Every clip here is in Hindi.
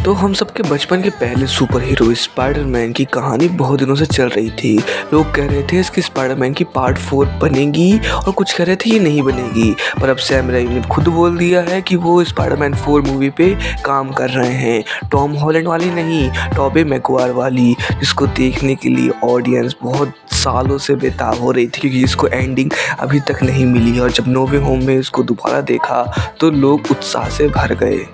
तो हम सबके बचपन के पहले सुपर हीरो स्पाइडरमैन की कहानी बहुत दिनों से चल रही थी। लोग कह रहे थे इसकी स्पाइडरमैन की पार्ट 4 बनेगी और कुछ कह रहे थे ये नहीं बनेगी। पर अब सैम राइमी ने खुद बोल दिया है कि वो स्पाइडरमैन 4 मूवी पे काम कर रहे हैं। टॉम हॉलैंड वाली नहीं, टोबी मैगवायर वाली, जिसको देखने के लिए ऑडियंस बहुत सालों से बेताब हो रही थी क्योंकि इसको एंडिंग अभी तक नहीं मिली। और जब नो वे होम में इसको दोबारा देखा तो लोग उत्साह से भर गए।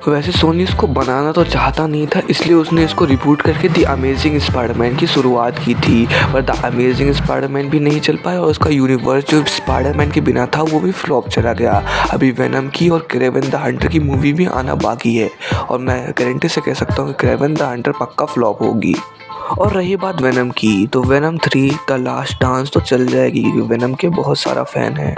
वैसे सोनी इसको बनाना तो चाहता नहीं था, इसलिए उसने इसको रिबूट करके द अमेजिंग स्पाइडरमैन की शुरुआत की थी। पर द अमेजिंग स्पाइडरमैन भी नहीं चल पाया और उसका यूनिवर्स जो स्पाइडरमैन के बिना था वो भी फ्लॉप चला गया। अभी वेनम की और क्रेवन द हंटर की मूवी भी आना बाकी है और मैं गारंटी से कह सकता हूँ कि क्रेवन द हंटर पक्का फ्लॉप होगी। और रही बात वेनम की, तो वेनम 3 द लास्ट डांस तो चल जाएगी क्योंकि वेनम के बहुत सारा फैन है।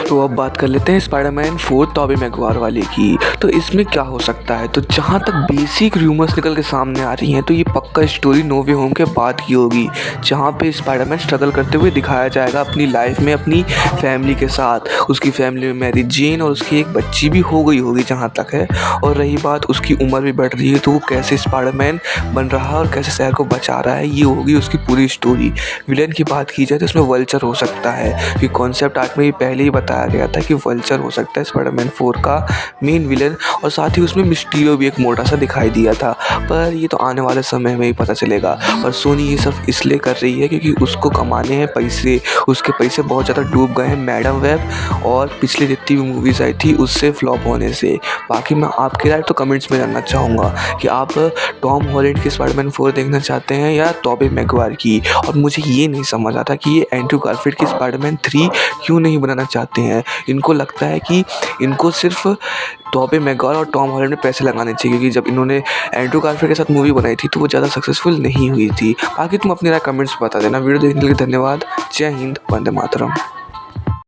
तो अब बात कर लेते हैं स्पाइडरमैन 4 टोबी मैगवायर वाले की। तो इसमें क्या हो सकता है, तो जहाँ तक बेसिक रूमर्स निकल के सामने आ रही हैं तो ये पक्का स्टोरी नो वे होम के बाद की होगी, जहाँ पे स्पाइडरमैन स्ट्रगल करते हुए दिखाया जाएगा अपनी लाइफ में अपनी फैमिली के साथ। उसकी फैमिली में मैरी जेन और उसकी एक बच्ची भी हो गई होगी जहाँ तक है। और रही बात उसकी उम्र भी बढ़ रही है, तो वो कैसे स्पाइडरमैन बन रहा है और कैसे शहर को बचा रहा है, ये होगी उसकी पूरी स्टोरी। विलेन की बात की जाए तो इसमें वल्चर हो सकता है क्योंकि कॉन्सेप्ट आर्ट में ये पहले ही बताया गया था कि वल्चर हो सकता है स्पाइडरमैन 4 का मेन विलेन। और साथ ही उसमें मिस्टीरियो भी एक मोटा सा दिखाई दिया था, पर ये तो आने वाले समय में ही पता चलेगा। और सोनी ये सब इसलिए कर रही है क्योंकि उसको कमाने हैं पैसे, उसके पैसे बहुत ज़्यादा डूब गए हैं मैडम वेब और पिछली जितनी भी मूवीज़ आई थी उससे फ्लॉप होने से। बाकी मैं आपकी राय तो कमेंट्स में जानना चाहूँगा कि आप टॉम हॉलैंड की स्पाइडरमैन 4 देखना चाहते हैं या टोबी मैगवायर की। और मुझे ये नहीं समझ आता कि ये एंड्रू गारफील्ड की स्पाइडरमैन 3 क्यों नहीं बनाना चाहते हैं। इनको लगता है कि इनको सिर्फ टोबी मैगवायर और टॉम हॉलैंड में पैसे लगाने चाहिए क्योंकि जब इन्होंने एंड्रू गारफील्ड के साथ मूवी बनाई थी तो वो ज़्यादा सक्सेसफुल नहीं हुई थी। बाकी तुम अपनी राय कमेंट्स में बता देना। वीडियो देखने के लिए धन्यवाद। जय हिंद, वंदे मातरम।